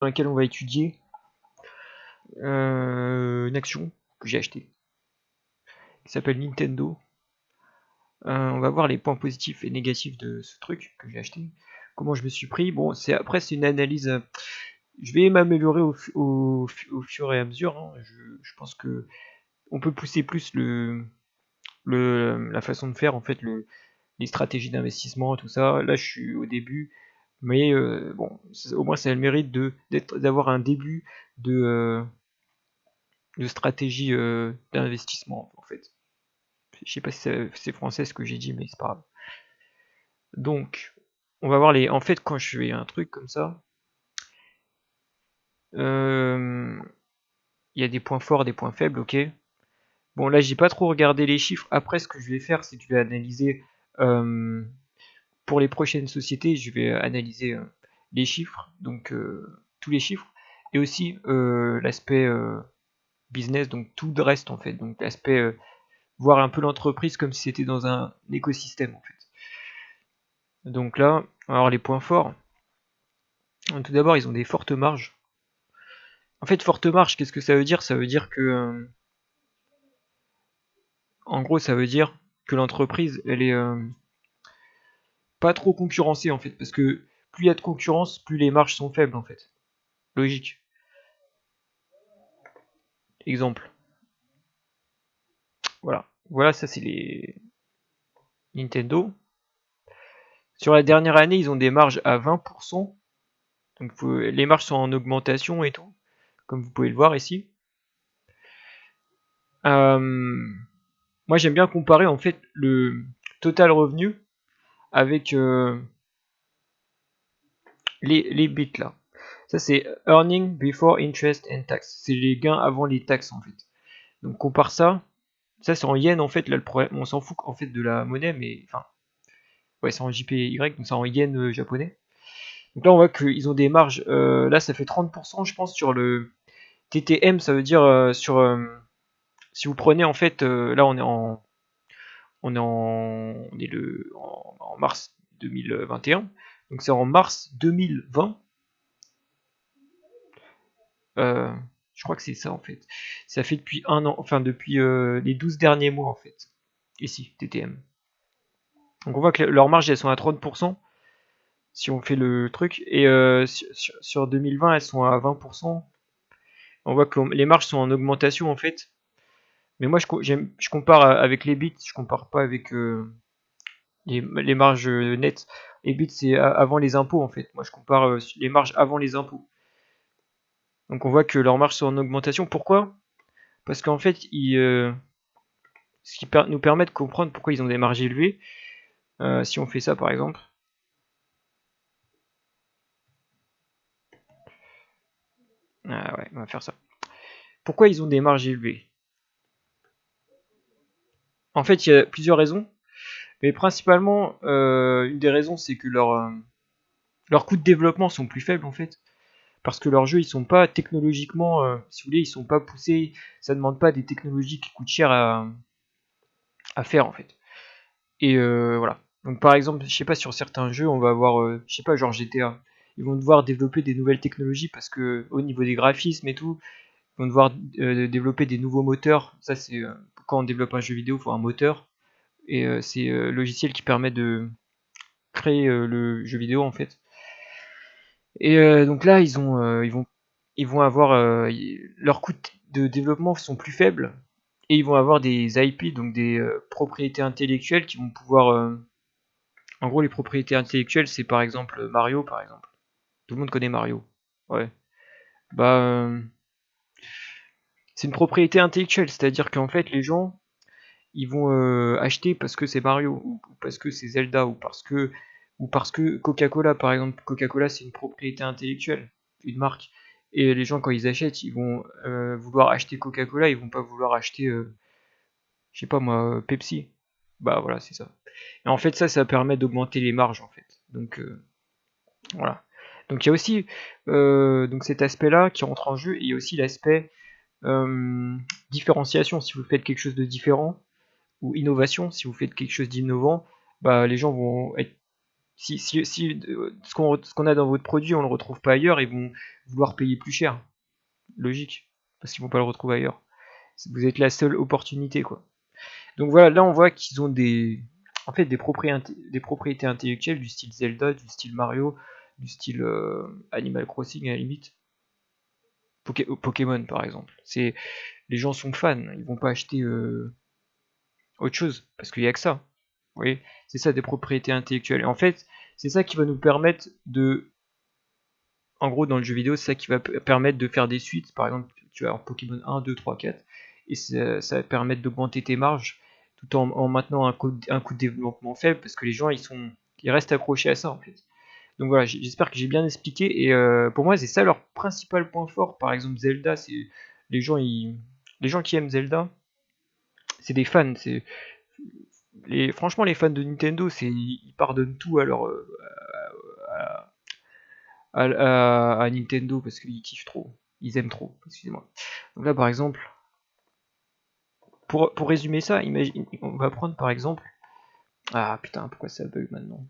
dans laquelle on va étudier une action que j'ai achetée qui s'appelle Nintendo. On va voir les points positifs et négatifs de ce truc que j'ai acheté. Comment je me suis pris. Bon, c'est une analyse. Je vais m'améliorer au fur et à mesure. Hein. Je pense que on peut pousser plus la façon de faire, en fait, les stratégies d'investissement, tout ça. Là, je suis au début, mais bon, au moins, ça a le mérite d'avoir un début de stratégie d'investissement, en fait. Je sais pas si c'est français ce que j'ai dit, mais c'est pas grave. Donc, on va voir les. En fait, quand je fais un truc comme ça, il y a des points forts, des points faibles, ok. Bon, là, j'ai pas trop regardé les chiffres. Après, ce que je vais faire, c'est que je vais analyser euh, pour les prochaines sociétés, je vais analyser les chiffres, donc tous les chiffres, et aussi l'aspect business, donc tout le reste en fait, donc l'aspect voir un peu l'entreprise comme si c'était dans un écosystème en fait. Donc là, alors les points forts, tout d'abord ils ont des fortes marges. En fait, forte marge, qu'est-ce que ça veut dire? Ça veut dire que, en gros, ça veut dire que l'entreprise, elle est pas trop concurrencée en fait, parce que plus il y a de concurrence, plus les marges sont faibles en fait. Logique. Exemple. Voilà. Voilà, ça c'est les Nintendo. Sur la dernière année, ils ont des marges à 20%. Donc les marges sont en augmentation et tout, comme vous pouvez le voir ici. Euh, Moi, j'aime bien comparer en fait le total revenu avec les bits là. Ça, c'est earning before interest and tax. C'est les gains avant les taxes en fait. Donc, compare ça. Ça, c'est en yens en fait. Là, le problème, on s'en fout en fait de la monnaie, mais enfin, ouais, c'est en JPY, donc c'est en yens japonais. Donc là, on voit qu'ils ont des marges. Là, ça fait 30%, je pense, sur le TTM. Ça veut dire si vous prenez en fait, là, on est en mars 2021. Donc c'est en mars 2020. Euh, je crois que c'est ça en fait. Ça fait depuis un an, enfin depuis les 12 derniers mois en fait. Ici, TTM. Donc on voit que leurs marges elles sont à 30% si on fait le truc. Et sur 2020 elles sont à 20%. On voit que les marges sont en augmentation en fait. Mais moi je compare avec les bits, je compare pas avec les marges nettes. Les bits c'est avant les impôts en fait. Moi je compare les marges avant les impôts. Donc on voit que leurs marges sont en augmentation. Pourquoi? Parce qu'en fait, ce qui nous permet de comprendre pourquoi ils ont des marges élevées. Si on fait ça par exemple. Ah ouais, on va faire ça. Pourquoi ils ont des marges élevées? En fait, il y a plusieurs raisons. Mais principalement, une des raisons, c'est que leurs coûts de développement sont plus faibles en fait. Parce que leurs jeux, ils sont pas technologiquement, si vous voulez, ils sont pas poussés. Ça demande pas des technologies qui coûtent cher à faire en fait. Et voilà. Donc par exemple, je sais pas, sur certains jeux, on va avoir, je sais pas, genre GTA. Ils vont devoir développer des nouvelles technologies parce que au niveau des graphismes et tout, ils vont devoir développer des nouveaux moteurs. Ça c'est quand on développe un jeu vidéo, il faut un moteur. Et c'est le logiciel qui permet de créer le jeu vidéo en fait. Et donc là, ils vont avoir leurs coûts de développement sont plus faibles et ils vont avoir des IP, donc des propriétés intellectuelles qui vont pouvoir. En gros, les propriétés intellectuelles, c'est par exemple Mario, par exemple. Tout le monde connaît Mario. Ouais. Bah, c'est une propriété intellectuelle, c'est-à-dire qu'en fait, les gens, ils vont acheter parce que c'est Mario, ou parce que c'est Zelda, ou parce que Coca-Cola, par exemple. Coca-Cola, c'est une propriété intellectuelle, une marque. Et les gens, quand ils achètent, ils vont vouloir acheter Coca-Cola, ils vont pas vouloir acheter, je sais pas moi, Pepsi. Bah voilà, c'est ça. Et en fait, ça permet d'augmenter les marges, en fait. Donc voilà. Donc il y a aussi donc cet aspect-là qui rentre en jeu, et il y a aussi l'aspect différenciation. Si vous faites quelque chose de différent, ou innovation, si vous faites quelque chose d'innovant, bah les gens vont être Si ce qu'on a dans votre produit, on le retrouve pas ailleurs, ils vont vouloir payer plus cher. Logique. Parce qu'ils vont pas le retrouver ailleurs. Vous êtes la seule opportunité, quoi. Donc voilà, là on voit qu'ils ont en fait, des propriétés intellectuelles du style Zelda, du style Mario, du style Animal Crossing à la limite. Pokémon par exemple. Les gens sont fans, ils vont pas acheter autre chose parce qu'il y a que ça. Vous voyez, c'est ça des propriétés intellectuelles. Et en fait, c'est ça qui va nous permettre en gros, dans le jeu vidéo, c'est ça qui va permettre de faire des suites. Par exemple, tu vas avoir Pokémon 1, 2, 3, 4, et ça va permettre d'augmenter tes marges tout en maintenant un coût de développement faible parce que les gens ils restent accrochés à ça en fait. Donc voilà, j'espère que j'ai bien expliqué. Et pour moi, c'est ça leur principal point fort. Par exemple, Zelda, c'est les gens, les gens qui aiment Zelda, c'est des fans. Franchement, les fans de Nintendo, ils pardonnent tout à Nintendo parce qu'ils kiffent trop. Ils aiment trop, excusez-moi. Donc là, par exemple, pour résumer ça, imagine, on va prendre par exemple. Ah putain, pourquoi ça bug maintenant?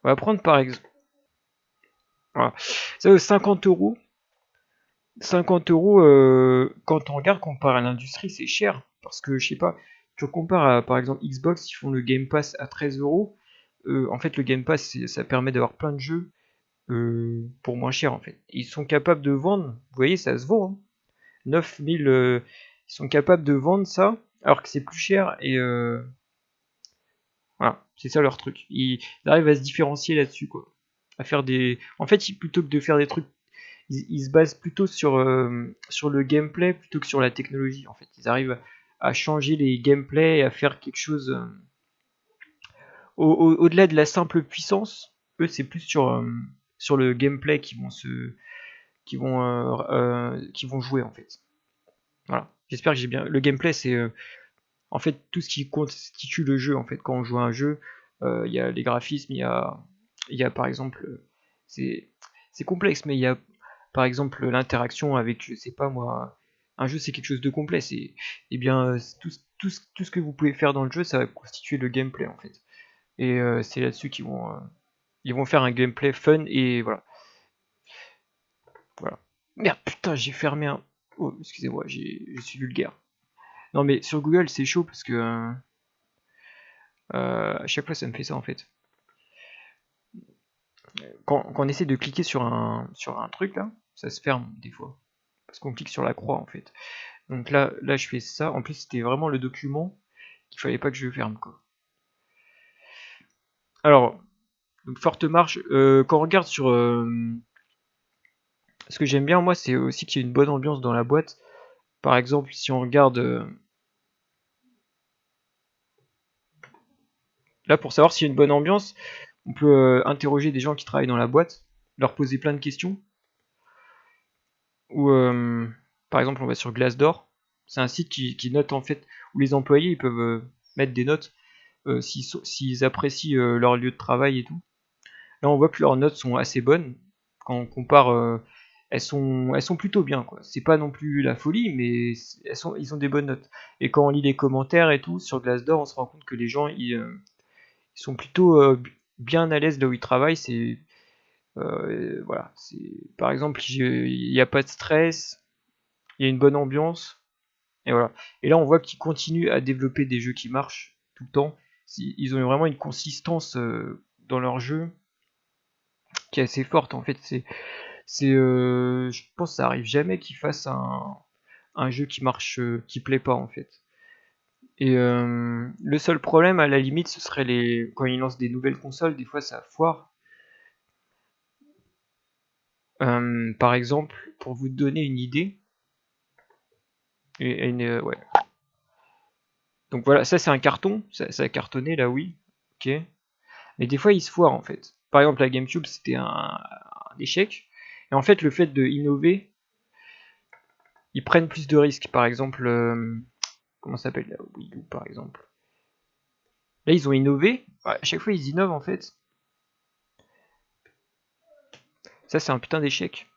On va prendre par exemple. Voilà. Ça, 50 euros. 50 euros, quand on regarde, comparé à l'industrie, c'est cher. Parce que, je sais pas, tu compares à, par exemple, Xbox, ils font le Game Pass à 13 euros. En fait, le Game Pass, ça permet d'avoir plein de jeux pour moins cher, en fait. Ils sont capables de vendre, vous voyez, ça se vend, hein. 9000, ils sont capables de vendre ça, alors que c'est plus cher, et voilà, c'est ça leur truc. Ils arrivent à se différencier là-dessus, quoi. À faire des... En fait, plutôt que de faire des trucs ils se basent plutôt sur le gameplay plutôt que sur la technologie. En fait, ils arrivent à changer les gameplays et à faire quelque chose au-delà de la simple puissance. Eux, c'est plus sur le gameplay qui vont jouer en fait. Voilà. J'espère que j'ai bien. Le gameplay, c'est en fait tout ce qui constitue le jeu. En fait, quand on joue à un jeu, il y a les graphismes, il y a par exemple, c'est c'est complexe, mais il y a par exemple l'interaction avec, je sais pas moi, un jeu c'est quelque chose de complet. Eh bien, tout ce que vous pouvez faire dans le jeu, ça va constituer le gameplay en fait. Et c'est là-dessus ils vont faire un gameplay fun et voilà. Voilà. Merde, putain, j'ai fermé un. Oh, excusez-moi, je suis vulgaire. Non mais sur Google c'est chaud parce que à chaque fois ça me fait ça en fait. Quand on essaie de cliquer sur un truc là, ça se ferme des fois. Parce qu'on clique sur la croix en fait. Donc là je fais ça. En plus c'était vraiment le document qu'il fallait pas que je ferme quoi. Alors, donc forte marche. Quand on regarde sur... ce que j'aime bien moi c'est aussi qu'il y ait une bonne ambiance dans la boîte. Par exemple si on regarde... là pour savoir s'il y a une bonne ambiance, on peut interroger des gens qui travaillent dans la boîte, leur poser plein de questions. Ou par exemple on va sur Glassdoor, c'est un site qui note en fait où les employés ils peuvent mettre des notes s'ils apprécient leur lieu de travail et tout. Là on voit que leurs notes sont assez bonnes quand on compare. Elles sont plutôt bien quoi. C'est pas non plus la folie, mais ils ont des bonnes notes. Et quand on lit les commentaires et tout sur Glassdoor, on se rend compte que les gens ils sont plutôt bien à l'aise là où ils travaillent. Voilà. Par exemple, il n'y a pas de stress, il y a une bonne ambiance. Et voilà. Et là, on voit qu'ils continuent à développer des jeux qui marchent tout le temps. Ils ont vraiment une consistance dans leur jeu qui est assez forte. En fait, je pense que ça arrive jamais qu'ils fassent un jeu qui marche, qui plaît pas en fait. Et le seul problème, à la limite, ce serait quand ils lancent des nouvelles consoles, des fois ça foire. Par exemple, pour vous donner une idée, ouais. Donc voilà, ça c'est un carton, ça a cartonné là, oui, ok. Mais des fois, ils se foirent en fait. Par exemple, la GameCube, c'était un échec. Et en fait, le fait de innover, ils prennent plus de risques. Par exemple, comment ça s'appelle la Wii U par exemple. Là, ils ont innové. À chaque fois, ils innovent en fait. Ça, c'est un putain d'échec.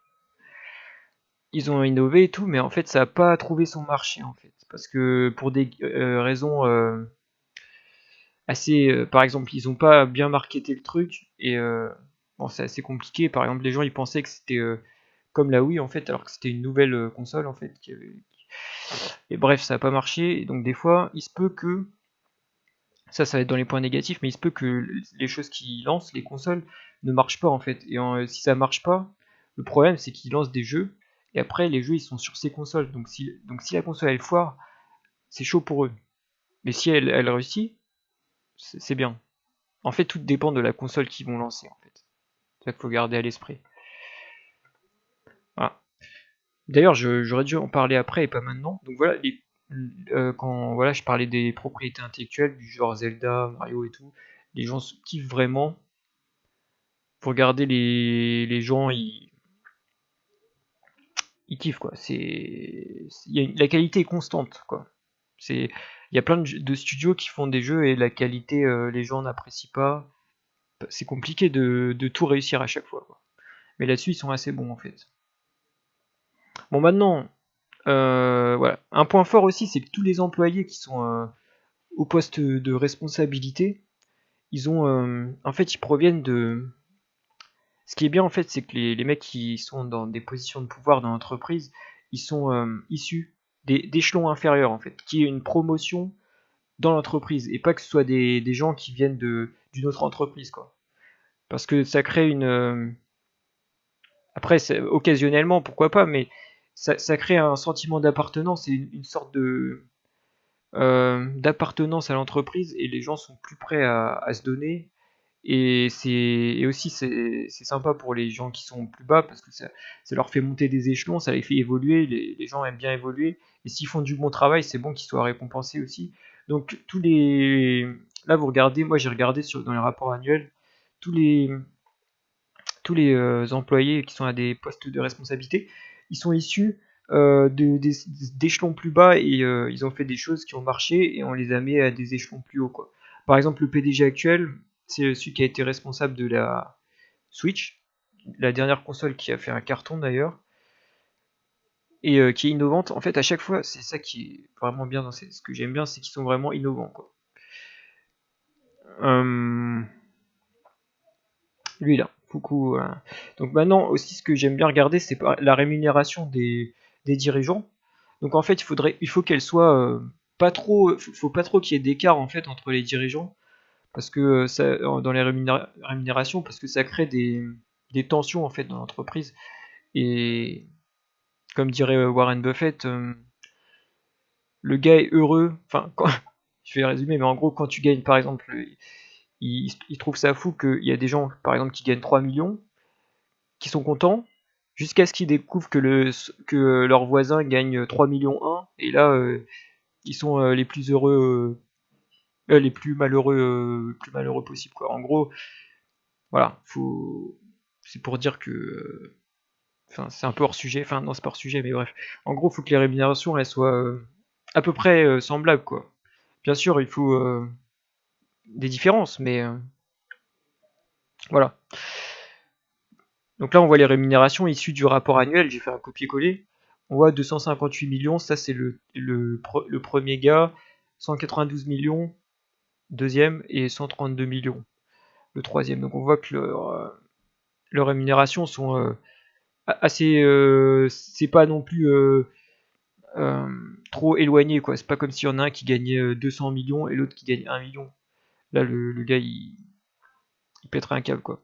Ils ont innové et tout, mais en fait, ça n'a pas trouvé son marché en fait. Parce que pour des raisons assez, par exemple, ils ont pas bien marketé le truc et bon, c'est assez compliqué. Par exemple, les gens ils pensaient que c'était comme la Wii en fait, alors que c'était une nouvelle console en fait. Et bref, ça a pas marché. Et donc des fois, il se peut que ça va être dans les points négatifs, mais il se peut que les choses qu'ils lancent, les consoles, ne marchent pas en fait. Et si ça marche pas, le problème c'est qu'ils lancent des jeux et après les jeux ils sont sur ces consoles. Donc si la console elle foire, c'est chaud pour eux. Mais si elle réussit, c'est bien. En fait, tout dépend de la console qu'ils vont lancer en fait. C'est ça qu'il faut garder à l'esprit. Voilà. D'ailleurs, j'aurais dû en parler après et pas maintenant. Donc voilà, quand voilà, je parlais des propriétés intellectuelles du genre Zelda, Mario et tout, les gens kiffent vraiment. Faut regarder les gens, ils kiffent quoi. La qualité est constante quoi. Il y a plein de studios qui font des jeux et la qualité, les gens n'apprécient pas. C'est compliqué de tout réussir à chaque fois quoi. Mais là-dessus, ils sont assez bons en fait. Bon, maintenant, voilà. Un point fort aussi, c'est que tous les employés qui sont au poste de responsabilité, en fait, ils proviennent de. Ce qui est bien en fait, c'est que les mecs qui sont dans des positions de pouvoir dans l'entreprise, ils sont issus d'échelons inférieurs en fait, qui est une promotion dans l'entreprise et pas que ce soit des gens qui viennent d'une autre entreprise quoi. Parce que ça crée une. Après, occasionnellement, pourquoi pas, mais ça crée un sentiment d'appartenance et une sorte d'appartenance à l'entreprise et les gens sont plus prêts à se donner. Et aussi, c'est sympa pour les gens qui sont plus bas parce que ça leur fait monter des échelons, ça les fait évoluer. Les gens aiment bien évoluer. Et s'ils font du bon travail, c'est bon qu'ils soient récompensés aussi. Donc, là, vous regardez, moi j'ai regardé dans les rapports annuels, tous les, tous les employés qui sont à des postes de responsabilité, ils sont issus d'échelons plus bas et ils ont fait des choses qui ont marché et on les a mis à des échelons plus hauts, quoi. Par exemple, le PDG actuel, c'est celui qui a été responsable de la Switch, la dernière console qui a fait un carton d'ailleurs, et qui est innovante. En fait, à chaque fois, c'est ça qui est vraiment bien ce que j'aime bien, c'est qu'ils sont vraiment innovants, quoi. Euh, Lui là, Fuku. Voilà. Donc maintenant aussi, ce que j'aime bien regarder, c'est la rémunération des dirigeants. Donc en fait, il faut qu'elle soit pas trop, faut pas trop qu'il y ait d'écart en fait entre les dirigeants, parce que dans les rémunérations, parce que ça crée des tensions en fait dans l'entreprise. Et comme dirait Warren Buffett, le gars est heureux. Enfin, je vais résumer, mais en gros, quand tu gagnes par exemple, il trouve ça fou qu'il y a des gens par exemple qui gagnent 3 millions qui sont contents jusqu'à ce qu'ils découvrent que leurs voisins gagnent 3 millions 1 et là ils sont les plus heureux les plus malheureux possible quoi. En gros, voilà, c'est pour dire que enfin c'est un peu hors sujet, enfin non c'est pas hors sujet mais bref. En gros, faut que les rémunérations elles soient à peu près semblables quoi. Bien sûr, il faut des différences mais voilà. Donc là, on voit les rémunérations issues du rapport annuel. J'ai fait un copier-coller. On voit 258 millions, ça c'est le premier gars. 192 millions, deuxième, et 132 millions, le troisième. Donc on voit que leurs rémunérations sont assez. C'est pas non plus euh, trop éloigné, quoi. C'est pas comme s'il y en a un qui gagnait 200 millions et l'autre qui gagne 1 million. Là, le gars, il pèterait un câble, quoi.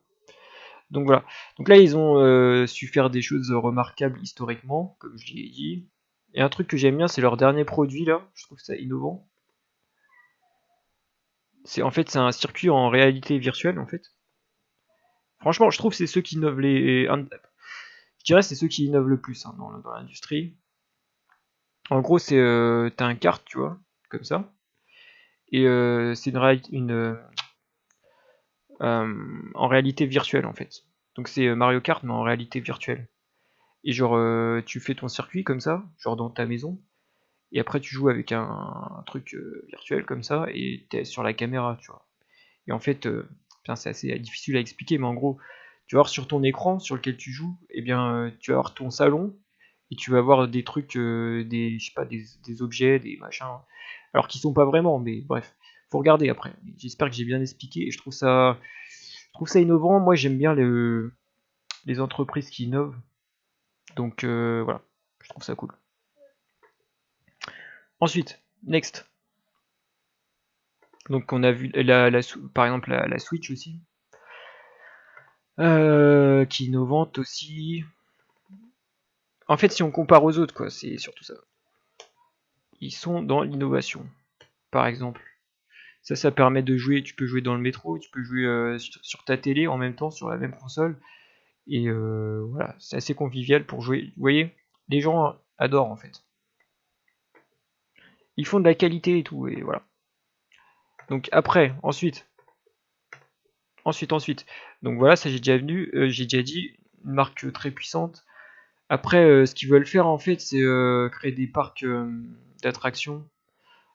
Donc voilà. Donc là, ils ont su faire des choses remarquables historiquement, comme je l'ai dit. Et un truc que j'aime bien, c'est leur dernier produit là. Je trouve ça innovant. C'est un circuit en réalité virtuelle en fait. Franchement, je trouve que c'est ceux qui innovent je dirais c'est ceux qui innovent le plus hein, dans l'industrie. En gros, t'as un kart, tu vois, comme ça, et c'est en réalité virtuelle en fait. Donc c'est Mario Kart mais en réalité virtuelle. Et genre tu fais ton circuit comme ça, genre dans ta maison, et après tu joues avec un truc virtuel comme ça et t'es sur la caméra, tu vois. Et en fait, c'est assez difficile à expliquer, mais en gros, tu vas voir sur ton écran sur lequel tu joues, et bien tu vas avoir ton salon et tu vas voir des trucs, je sais pas, des objets, des machins, alors qu'ils sont pas vraiment, mais bref. Faut regarder après. J'espère que j'ai bien expliqué et je trouve ça innovant. Moi, j'aime bien les entreprises qui innovent. Donc voilà, je trouve ça cool. Ensuite, next. Donc on a vu par exemple la Switch aussi, qui est innovante aussi. En fait, si on compare aux autres, quoi, c'est surtout ça. Ils sont dans l'innovation, par exemple. Ça permet de jouer, tu peux jouer dans le métro, tu peux jouer sur ta télé en même temps sur la même console. Et voilà, c'est assez convivial pour jouer. Vous voyez, les gens adorent en fait. Ils font de la qualité et tout, et voilà. Donc après, ensuite. Donc voilà, ça j'ai déjà dit, une marque très puissante. Après, ce qu'ils veulent faire en fait, c'est créer des parcs d'attractions.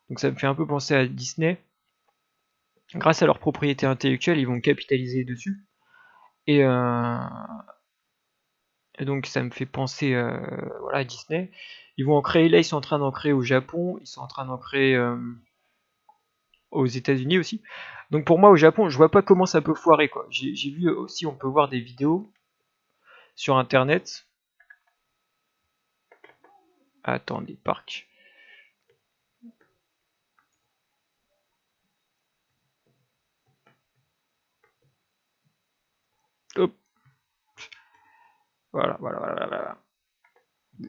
Donc ça me fait un peu penser à Disney. Grâce à leur propriété intellectuelle, ils vont capitaliser dessus. Et, donc ça me fait penser voilà, à Disney. Ils vont en créer, là ils sont en train d'en créer au Japon, ils sont en train d'en créer aux États-Unis aussi. Donc pour moi au Japon, je vois pas comment ça peut foirer quoi. J'ai vu aussi, on peut voir des vidéos sur internet. Attendez, parc. Hop, voilà.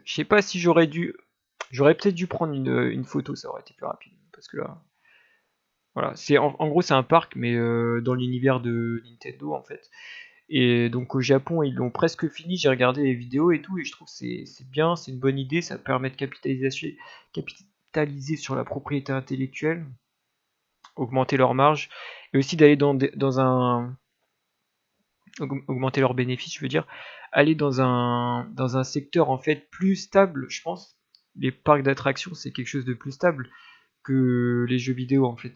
Je sais pas si j'aurais peut-être dû prendre une photo, ça aurait été plus rapide. Parce que là, voilà, en gros c'est un parc, mais dans l'univers de Nintendo en fait. Et donc au Japon, ils l'ont presque fini, j'ai regardé les vidéos et tout, et je trouve que c'est bien, c'est une bonne idée, ça permet de capitaliser sur la propriété intellectuelle, augmenter leur marge, et aussi d'aller dans un... augmenter leurs bénéfices, je veux dire, aller dans un secteur en fait plus stable, je pense. Les parcs d'attractions, c'est quelque chose de plus stable que les jeux vidéo en fait.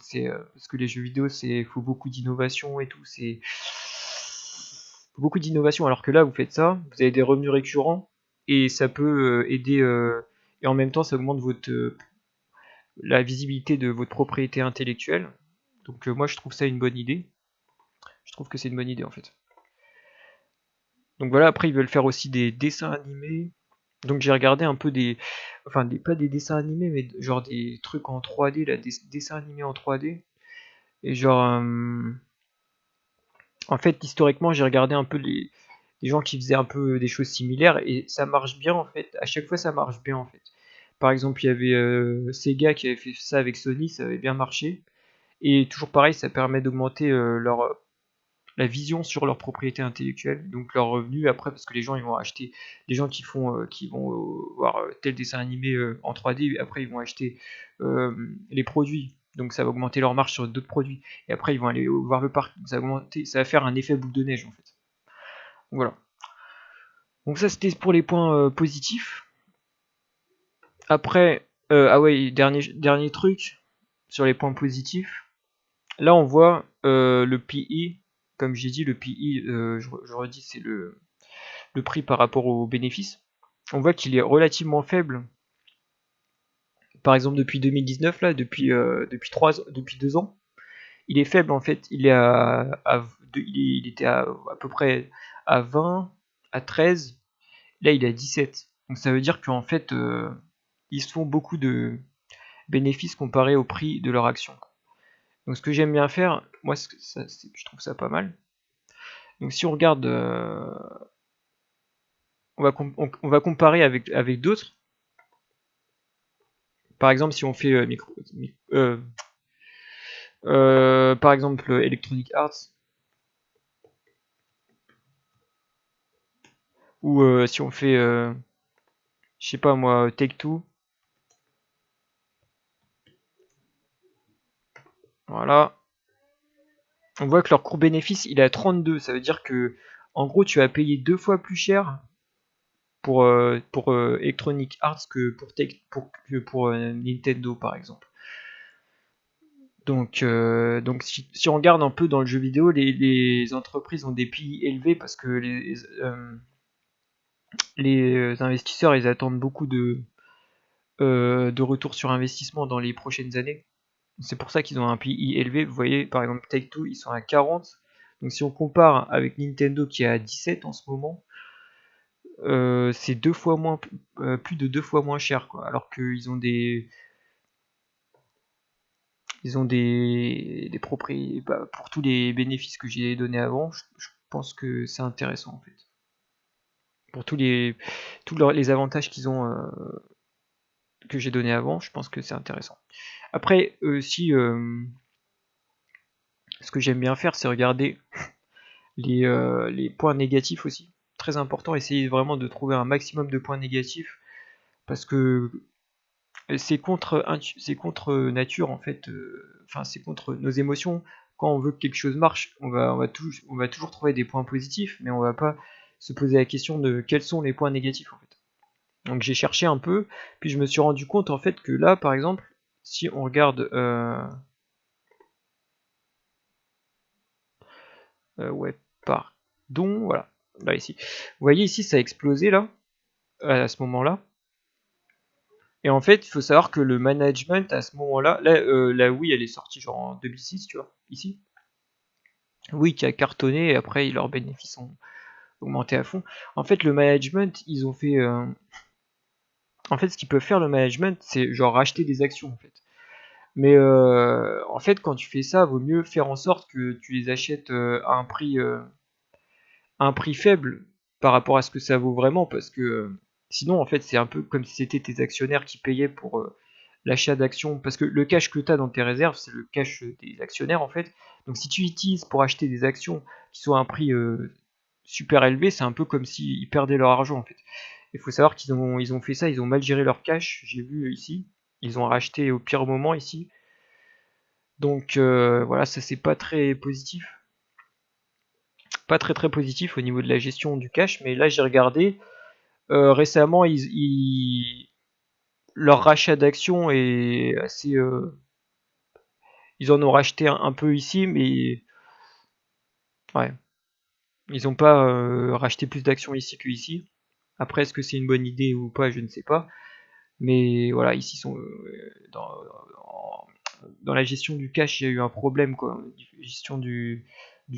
Parce que les jeux vidéo, faut beaucoup d'innovation et tout, c'est beaucoup d'innovation, alors que là vous faites ça, vous avez des revenus récurrents et ça peut aider et en même temps ça augmente la visibilité de votre propriété intellectuelle. Donc moi je trouve ça une bonne idée. Je trouve que c'est une bonne idée en fait. Donc voilà, après ils veulent faire aussi des dessins animés. Donc j'ai regardé un peu pas des dessins animés, mais genre des trucs en 3D, là, des dessins animés en 3D. Et genre, en fait, historiquement, j'ai regardé un peu les gens qui faisaient un peu des choses similaires et ça marche bien en fait. À chaque fois, ça marche bien en fait. Par exemple, il y avait Sega qui avait fait ça avec Sony, ça avait bien marché. Et toujours pareil, ça permet d'augmenter la vision sur leur propriété intellectuelle, donc leurs revenus après, parce que les gens ils vont acheter, les gens qui vont voir tel dessin animé en 3D, après ils vont acheter les produits, donc ça va augmenter leur marge sur d'autres produits, et après ils vont aller voir le parc, donc ça va faire un effet boule de neige en fait. Donc, voilà. Donc ça c'était pour les points positifs. Après, ah ouais, dernier truc sur les points positifs. Là on voit le PI, comme j'ai dit, le PI, je redis, c'est le prix par rapport aux bénéfices. On voit qu'il est relativement faible. Par exemple, depuis 2019, là, depuis 2 ans, il est faible en fait. Il était à peu près à 20, à 13. Là, il est à 17. Donc ça veut dire qu'en fait, ils se font beaucoup de bénéfices comparés au prix de leur action. Donc ce que j'aime bien faire, moi, je trouve ça pas mal. Donc si on regarde, on va comparer avec d'autres. Par exemple, si on fait par exemple Electronic Arts, ou si on fait, je sais pas moi, Take-Two, voilà, on voit que leur court bénéfice il est à 32, ça veut dire que en gros tu vas payer 2 fois plus cher pour Electronic Arts que pour Nintendo par exemple. Donc si on regarde un peu dans le jeu vidéo, les entreprises ont des prix élevés parce que les investisseurs ils attendent beaucoup de retour sur investissement dans les prochaines années. C'est pour ça qu'ils ont un PI élevé. Vous voyez, par exemple, Take-Two, ils sont à 40. Donc si on compare avec Nintendo qui est à 17 en ce moment, c'est deux fois moins, plus de 2 fois moins cher, quoi. Alors qu'ils ont des propriétés, bah, pour tous les bénéfices que j'ai donnés avant, je pense que c'est intéressant en fait. Pour tous les avantages qu'ils ont, que j'ai donnés avant, je pense que c'est intéressant. Après, si ce que j'aime bien faire, c'est regarder les points négatifs aussi. Très important, essayer vraiment de trouver un maximum de points négatifs parce que c'est contre nature en fait. Enfin, c'est contre nos émotions. Quand on veut que quelque chose marche, on va toujours trouver des points positifs, mais on va pas se poser la question de quels sont les points négatifs en fait. Donc j'ai cherché un peu, puis je me suis rendu compte en fait que là, par exemple, si on regarde, ouais, pardon, voilà, là ici. Vous voyez ici, ça a explosé là, à ce moment-là. Et en fait, il faut savoir que le management à ce moment-là, là, la Wii, elle est sortie genre en 2006, tu vois, ici. Wii qui a cartonné et après leurs bénéfices ont augmenté à fond. En fait, le management, ils ont fait. En fait, ce qu'ils peuvent faire le management, c'est genre racheter des actions en fait. Mais en fait, quand tu fais ça, vaut mieux faire en sorte que tu les achètes à un prix faible par rapport à ce que ça vaut vraiment, parce que sinon, en fait, c'est un peu comme si c'était tes actionnaires qui payaient pour l'achat d'actions, parce que le cash que tu as dans tes réserves, c'est le cash des actionnaires, en fait. Donc si tu utilises pour acheter des actions qui sont à un prix super élevé, c'est un peu comme s'ils perdaient leur argent, en fait. Il faut savoir qu'ils ont fait ça, ils ont mal géré leur cash, j'ai vu ici. Ils ont racheté au pire moment ici. Donc voilà, ça c'est pas très positif. Pas très très positif au niveau de la gestion du cash, mais là j'ai regardé, récemment leur rachat d'actions est assez... ils en ont racheté un peu ici, mais ouais, ils n'ont pas racheté plus d'actions ici que ici. Après, est-ce que c'est une bonne idée ou pas, je ne sais pas. Mais voilà, ici sont dans la gestion du cash, il y a eu un problème, quoi. Gestion du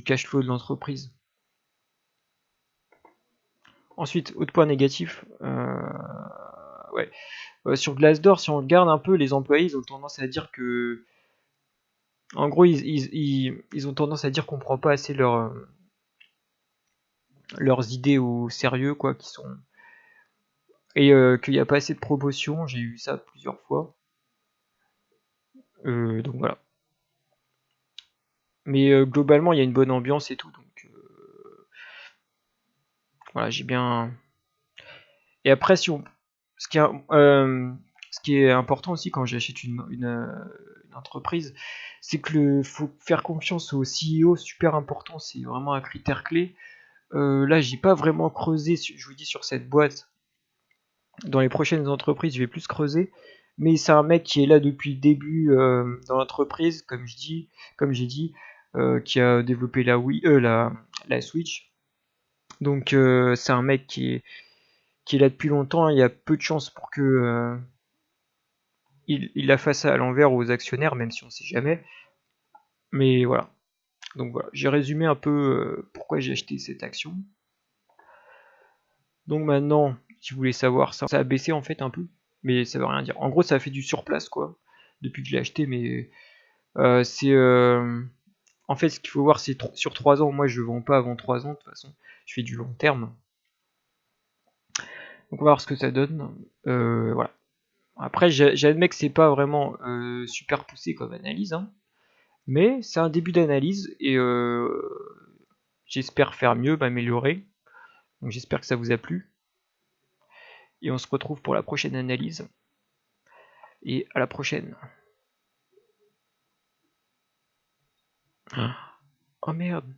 cash flow de l'entreprise. Ensuite, autre point négatif, ouais. Sur Glassdoor, si on regarde un peu, les employés, ils ont tendance à dire que, en gros, ils ont tendance à dire qu'on prend pas assez leurs idées au sérieux, quoi, qui sont et qu'il n'y a pas assez de promotion. J'ai eu ça plusieurs fois. Donc voilà. Mais globalement, il y a une bonne ambiance et tout, donc voilà, j'ai bien. Et après, ce qui est important aussi quand j'achète une entreprise, c'est que faut faire confiance au CEO, super important, c'est vraiment un critère clé. Là, j'ai pas vraiment creusé, je vous dis, sur cette boîte. Dans les prochaines entreprises, je vais plus creuser. Mais c'est un mec qui est là depuis le début dans l'entreprise, comme j'ai dit, qui a développé la Wii, la Switch. Donc c'est un mec qui est là depuis longtemps. Il y a peu de chances pour que il la fasse à l'envers aux actionnaires, même si on sait jamais. Mais voilà. Donc voilà, j'ai résumé un peu pourquoi j'ai acheté cette action. Donc maintenant, si vous voulez savoir, ça a baissé en fait un peu, mais ça veut rien dire. En gros, ça a fait du surplace quoi, depuis que je l'ai acheté, mais c'est en fait ce qu'il faut voir, c'est sur 3 ans. Moi, je vends pas avant 3 ans de toute façon. Je fais du long terme. Donc on va voir ce que ça donne. Voilà. Après, j'admets que c'est pas vraiment super poussé comme analyse, hein, mais c'est un début d'analyse et j'espère faire mieux, m'améliorer. Donc j'espère que ça vous a plu. Et on se retrouve pour la prochaine analyse. Et à la prochaine. Oh merde.